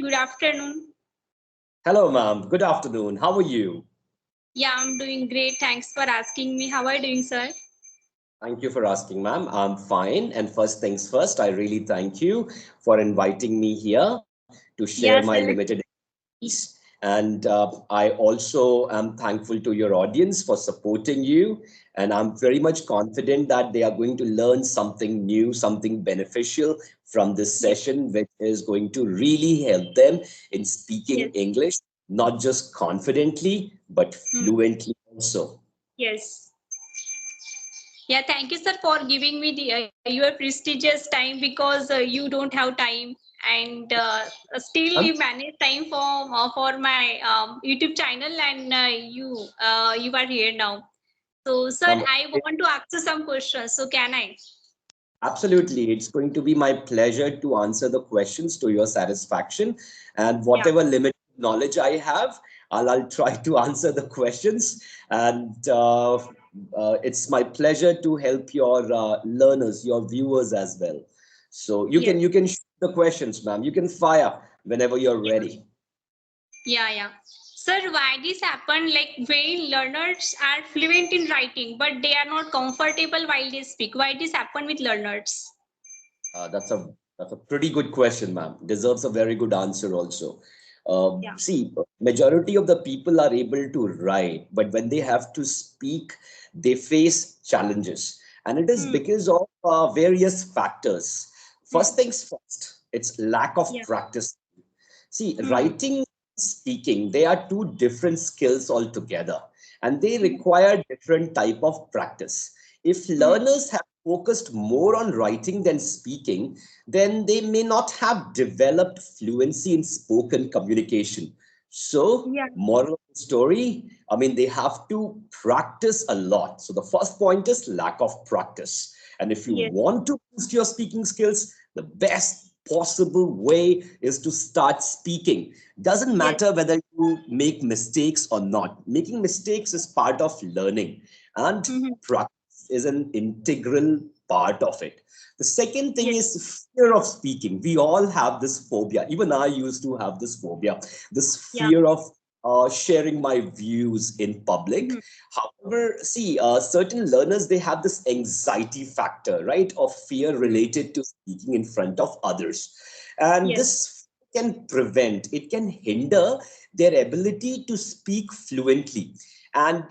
Good afternoon. Hello, ma'am. Good afternoon. How are you? Yeah, I'm doing great. Thanks for asking me. How are you doing, sir? Thank you for asking, ma'am. I'm fine. And first things first, I really thank you for inviting me here to share my Yeah, sir. limited expertise. And I also am thankful to your audience for supporting you. And I'm very much confident that they are going to learn something new, something beneficial from this Yes, session, which is going to really help them in speaking yes, English, not just confidently, but hmm, fluently also. yes. Yeah, thank you, sir, for giving me your prestigious time because you don't have time, and still you manage time for my YouTube channel, and you are here now. So, sir, Um, I want to ask you some questions. So, can I? Absolutely. It's going to be my pleasure to answer the questions to your satisfaction. And Yeah. whatever limited knowledge I have, I'll try to answer the questions. And it's my pleasure to help your learners, your viewers as well. So you Yes. can shoot the questions, ma'am. You can fire whenever you're Yeah. ready. Yeah, yeah. Sir, why this happen? Like when learners are fluent in writing, but they are not comfortable while they speak. Why this happen with learners? That's a pretty good question, ma'am. Deserves a very good answer also. Yeah. See, majority of the people are able to write, but when they have to speak, they face challenges, and it is Hmm. because of various factors. Hmm. First things first, it's lack of Yeah. practice. See, Hmm. writing, speaking, they are two different skills altogether, and they Hmm. require different type of practice. If Hmm. learners have focused more on writing than speaking, then they may not have developed fluency in spoken communication. So, Yeah. moral of the story, I mean, they have to practice a lot. So, the first point is lack of practice. And if you Yes. want to boost your speaking skills, the best possible way is to start speaking. Doesn't Yes. matter whether you make mistakes or not. Making mistakes is part of learning, and Hmm. practice is an integral part of it. The second thing Yes. is fear of speaking. We all have this phobia. Even I used to have this phobia, this Yeah. fear of sharing my views in Hmm. public. However, see, certain learners, they have this anxiety factor, right, of fear Hmm. related to speaking in front of others. And Yes. this can prevent, it can hinder their ability to speak fluently. And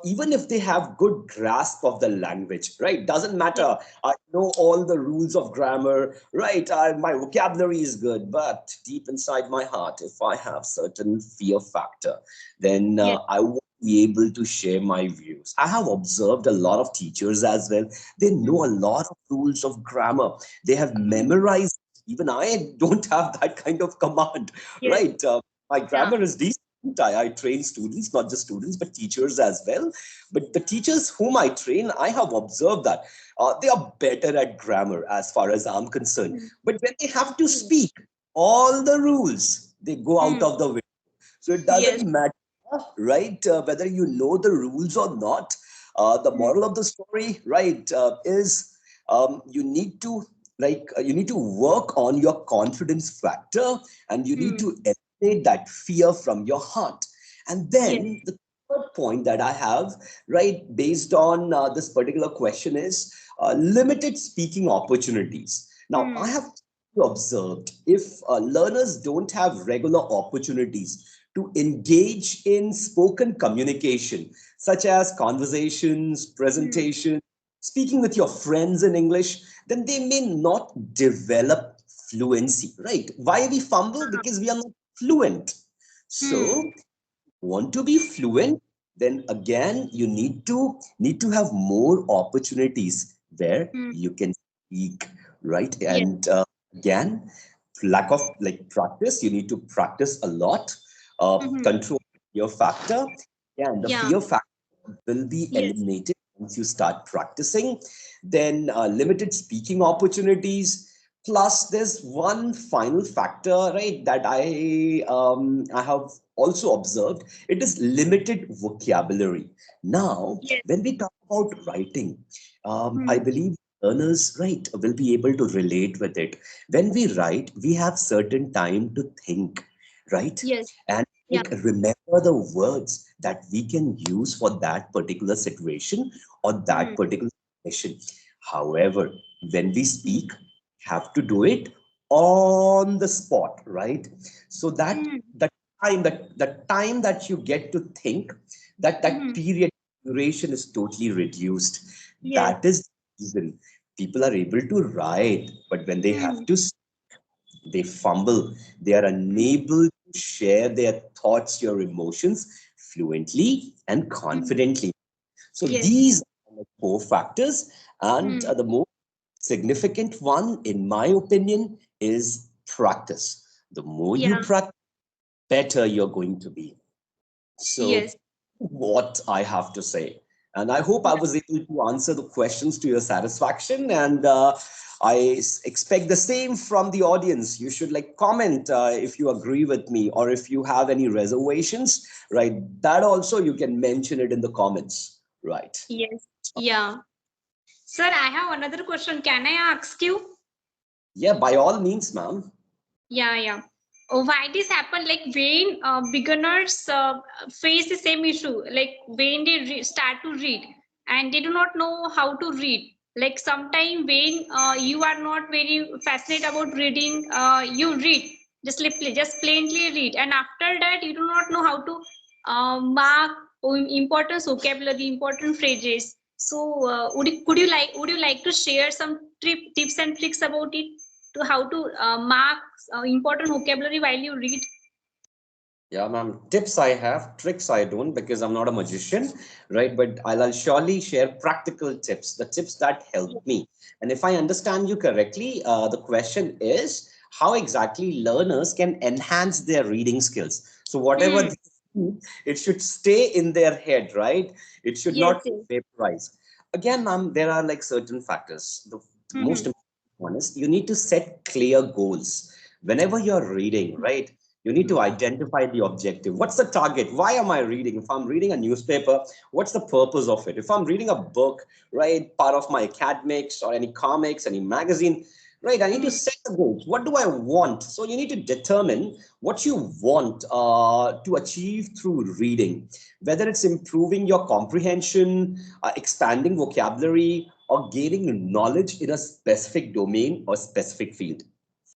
even if they have good grasp of the language, right, doesn't Yes. matter. I know all the rules of grammar, right? My vocabulary is good, but deep inside my heart, if I have certain fear factor, then Yes. I won't be able to share my views. I have observed a lot of teachers as well. They Hmm. know a lot of rules of grammar. They have Hmm. memorized. Even I don't have that kind of command, Yes. right? My Yeah. grammar is decent. I train students, not just students, but teachers as well. But the teachers whom I train, I have observed that they are better at grammar as far as I'm concerned. Hmm. But when they have to Hmm. speak, all the rules, they go out Hmm. of the way. So it Yes. doesn't matter, right, whether you know the rules or not. The Hmm. moral of the story, right, is you need to you need to work on your confidence factor, and you need Hmm. to eliminate that fear from your heart. And Yes. then the third point that I have, right, based on this particular question is limited speaking opportunities. Now, I Hmm. have observed if learners don't have regular opportunities to engage in spoken communication, such as conversations, Hmm. presentation, speaking with your friends in English, then they may not develop fluency, right? Why we fumble? Ah. Because we are not fluent. Hmm. So, want to be fluent, then again you need to have more opportunities where Hmm. you can speak, right? Yes. And again, lack of practice, you need to practice a lot. Hmm. Control your factor, and the Yeah. fear factor will be Yes. eliminated once you start practicing. Then limited speaking opportunities. Plus, there's one final factor, right, that I have also observed. It is limited vocabulary. Now, Yes. when we talk about writing, I Hmm. believe learners, right, will be able to relate with it. When we write, we have certain time to think, right? Yes. And Yeah. like remember the words that we can use for that particular situation or that Hmm. particular situation. However, when we speak, have to do it on the spot, right? So that Hmm. the time that you get to think, that Hmm. period duration is totally reduced. Yes. That is the reason people are able to write, but when they Hmm. have to, they fumble. They are unable to share their thoughts, your emotions fluently and Hmm. confidently. So Yes. these are the four factors, and Hmm. the most significant one, in my opinion, is practice. The more you Yeah. practice, better you're going to be. So, Yes. what I have to say. And I hope I Yeah. was able to answer the questions to your satisfaction. And expect the same from the audience. You should like comment if you agree with me or if you have any reservations, right? That also you can mention it in the comments, right? Yes. Yeah. Sir, I have another question. Can I ask you? Yeah, by all means, ma'am. Yeah, yeah. Why this happen? Like when beginners face the same issue, like when they start to read and they do not know how to read. Like sometime when you are not very fascinated about reading, you read just plainly read, and after that you do not know how to mark important vocabulary, important phrases. So, would you like to share some tips and tricks about it? To how to mark important vocabulary while you read. Yeah, ma'am. Tips I have, tricks I don't because I'm not a magician, right? But I'll surely share practical tips, the tips that help me. And if I understand you correctly, the question is how exactly learners can enhance their reading skills. So whatever Hmm. they do, it should stay in their head, right? It should Yes, not yes. vaporize. Again, ma'am, there are like certain factors. The most Mm-hmm. important one is you need to set clear goals. Whenever you're reading, right? You need to identify the objective. What's the target? Why am I reading? If I'm reading a newspaper, what's the purpose of it? If I'm reading a book, right, part of my academics or any comics, any magazine, right, I need to Mm-hmm. set the goals. What do I want? So you need to determine what you want to achieve through reading, whether it's improving your comprehension, expanding vocabulary, or gaining knowledge in a specific domain or specific field.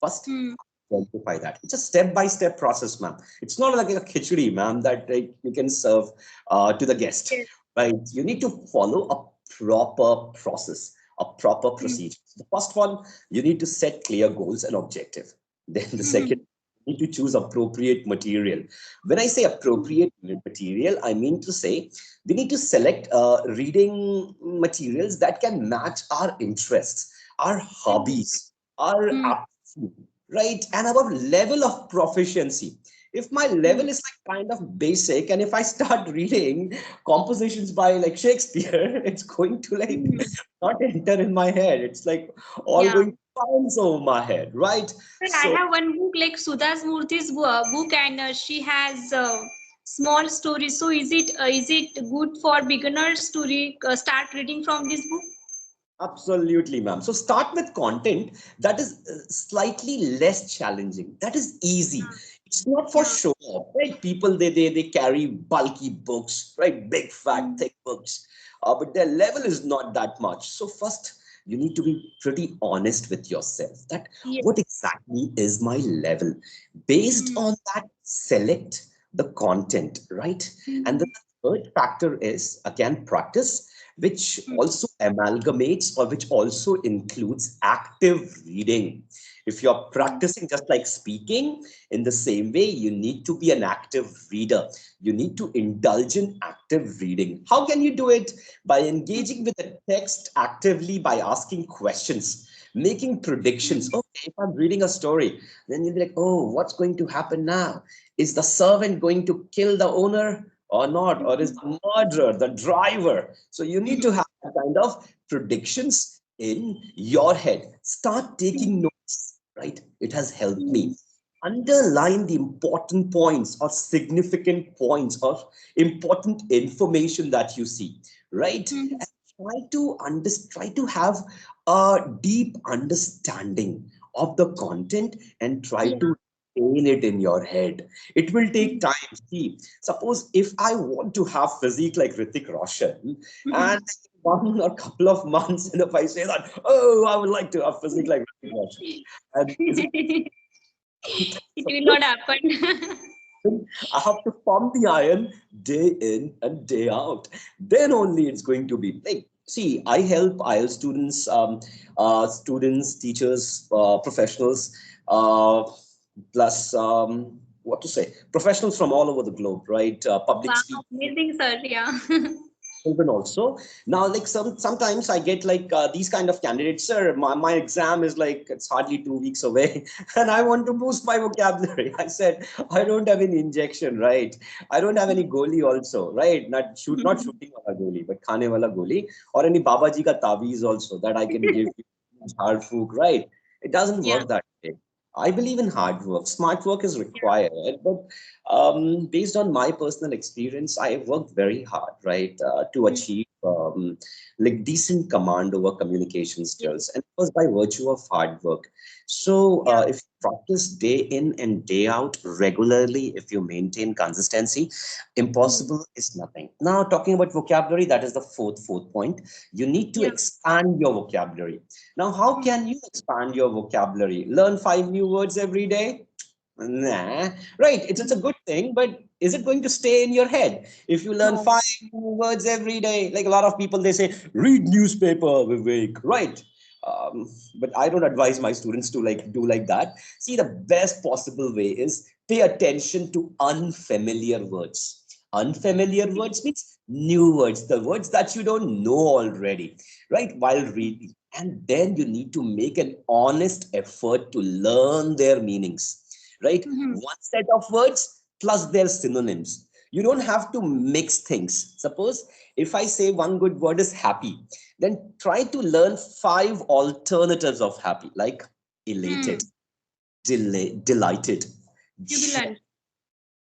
First, Mm-hmm. identify that. It's a step-by-step process, ma'am. It's not like a khichdi, ma'am, that you can serve to the guest, Yes. right? You need to follow a proper process, a proper procedure. The first one, you need to set clear goals and objective. Then the second, Mm-hmm. you need to choose appropriate material. When I say appropriate material, I mean to say we need to select reading materials that can match our interests, our hobbies, our Mm-hmm. aptitude, right? And our level of proficiency. If my level is like kind of basic, and if I start reading compositions by like Shakespeare, it's going to like Mm-hmm. not enter in my head. It's like all Yeah. going to bounce over my head, right? Sir, I So have one book like Sudha's Murthy's book, and she has small stories. So, is it good for beginners to start reading from this book? absolutely, ma'am. So start with content that is slightly less challenging. That is easy. It's not for Yeah. show off, right? People they carry bulky books, right? Big fat Mm. thick books, but their level is not that much. So first, you need to be pretty honest with yourself. That Yes. what exactly is my level? Based Mm. on that, select the content, right? And the Mm. third factor is again practice, which Mm. also amalgamates or which also includes active reading. If you're Mm. practicing just like speaking, in the same way, you need to be an active reader. You need to indulge in active reading. How can you do it? By engaging with the text actively, by asking questions, making predictions. Mm. Okay, if I'm reading a story, then you'll be like, oh, what's going to happen now? Is the servant going to kill the owner or not? Or is the murderer the driver? So you need to have kind of predictions in your head. Start taking Mm. notes, right? It has helped Mm. me. Underline the important points or significant points or important information that you see, right? Mm. And try to have a deep understanding of the content and try Yeah. to retain it in your head. It will take Mhm. time. See, suppose if I want to have physique like Hrithik Roshan, and one or couple of months, and if I say that, oh, I would like to have physique like Hrithik Roshan, and is it It will not suppose happen. I have to pump the iron day in and day out. Then only it's going to be like. See, I help IELTS students, students, teachers, professionals, plus what to say, professionals from all over the globe, right? Public Wow, speakers, amazing, sir. Yeah. children also. Now, like sometimes I get like these kind of candidates, sir. My exam is like it's hardly 2 weeks away, and I want to boost my vocabulary. I said I don't have any injection, right? I don't have any goli also, right? Not shooting wala goli, but khane wala goli, or any Babaji ka taviz also that I can give you hard fook, right? It doesn't Yeah. work that way. I believe in hard work. Smart work is Yeah. required, but based on my personal experience, I worked very hard, right, to Mm. achieve like decent command over communication Yeah. skills, and it was by virtue of hard work. So, Yeah. if you practice day in and day out regularly, if you maintain consistency, Mm. impossible is nothing. Now, talking about vocabulary, that is the fourth point. You need to Yeah. expand your vocabulary. Now, how Mm. can you expand your vocabulary? Learn 5 new words every day? Nah, right. It's a good thing, but is it going to stay in your head? If you learn No. 5 new words every day, like a lot of people, they say, read newspaper, Vivek, right? But I don't advise my students to like do like that. See, the best possible way is pay attention to unfamiliar words. Unfamiliar words means new words, the words that you don't know already, right? While reading. And then you need to make an honest effort to learn their meanings, right? Mhm. One set of words plus their synonyms. You don't have to mix things. Suppose if I say one good word is happy, then try to learn 5 alternatives of happy, like elated, Mm. delighted, joy, Jubilant.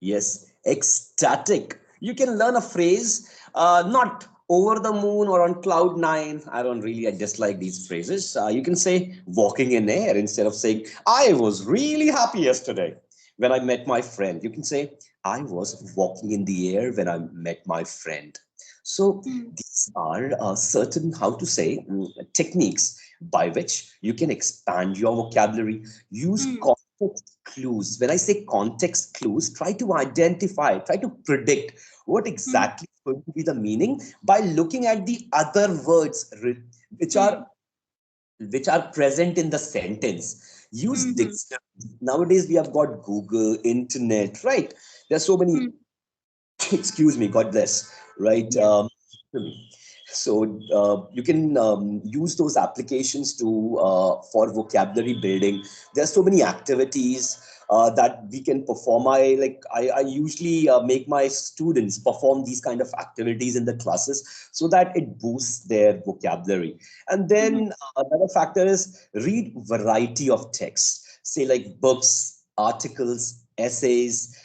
yes, ecstatic. You can learn a phrase, not over the moon or on cloud nine. I don't really, I dislike these phrases. You can say walking in air instead of saying, I was really happy yesterday when I met my friend. You can say, I was walking in the air when I met my friend. So Mm. these are certain, how to say, techniques by which you can expand your vocabulary. Use Mm. context clues. When I say context clues, try to identify, try to predict what Mm. exactly is going to be the meaning by looking at the other words which Mm. are which are present in the sentence. Use Mhm. dictionary. Nowadays we have got Google, internet, right? There's so many, Mm. excuse me, God bless, right? Yeah. So you can use those applications to for vocabulary building. There's so many activities that we can perform. I usually make my students perform these kind of activities in the classes so that it boosts their vocabulary. And Mhm. then another factor is read variety of texts, say like books, articles, essays,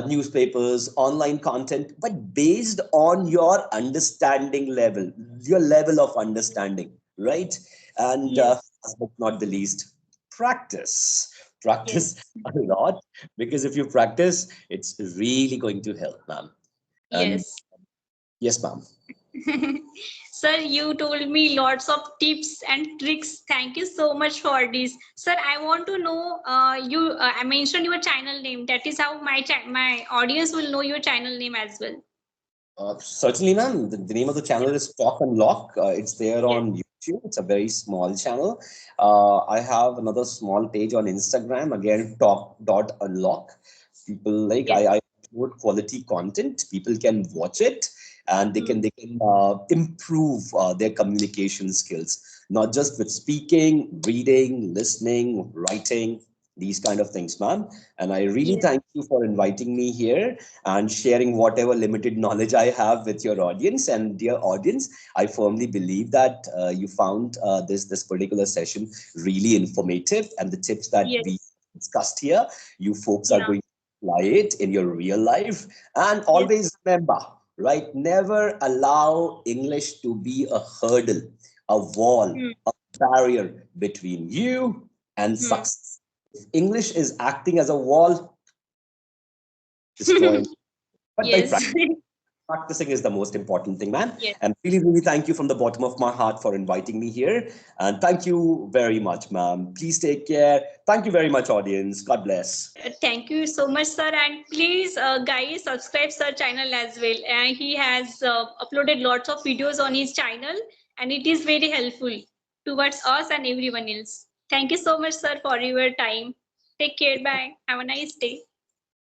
newspapers, online content, but based on your understanding level, your level of understanding, right? And Yes. last but not the least, practice. Yes. Practice a lot, because if you practice, it's really going to help, ma'am. And Yes. yes, ma'am. Sir, you told me lots of tips and tricks. Thank you so much for this. Sir, I want to know I mentioned your channel name. That is how my audience will know your channel name as well. Certainly, ma'am. The name of the channel is Talk and Lock. It's there Yes. on YouTube. It's a very small channel. I have another small page on Instagram. Again, talk.unlock. People like Yes. I upload quality content. People can watch it, and Mm. they can improve their communication skills, not just with speaking, reading, listening, writing, these kind of things, ma'am. And I really Yes. thank you for inviting me here and sharing whatever limited knowledge I have with your audience. And dear audience, I firmly believe that you found this particular session really informative, and the tips that we Yes. discussed here, you folks are Yeah. going to apply it in your real life. And Yes. always remember, right? Never allow English to be a hurdle, a wall, Mm. barrier between you and Hmm. success. If English is acting as a wall, destroying. But by Yes. practicing is the most important thing, man. Yes. And really, really thank you from the bottom of my heart for inviting me here. And thank you very much, ma'am. Please take care. Thank you very much, audience. God bless. Thank you so much, sir. And please, guys, subscribe sir channel as well. And he has uploaded lots of videos on his channel, and it is very helpful towards us and everyone else. Thank you so much, sir, for your time. Take care. Bye. Have a nice day.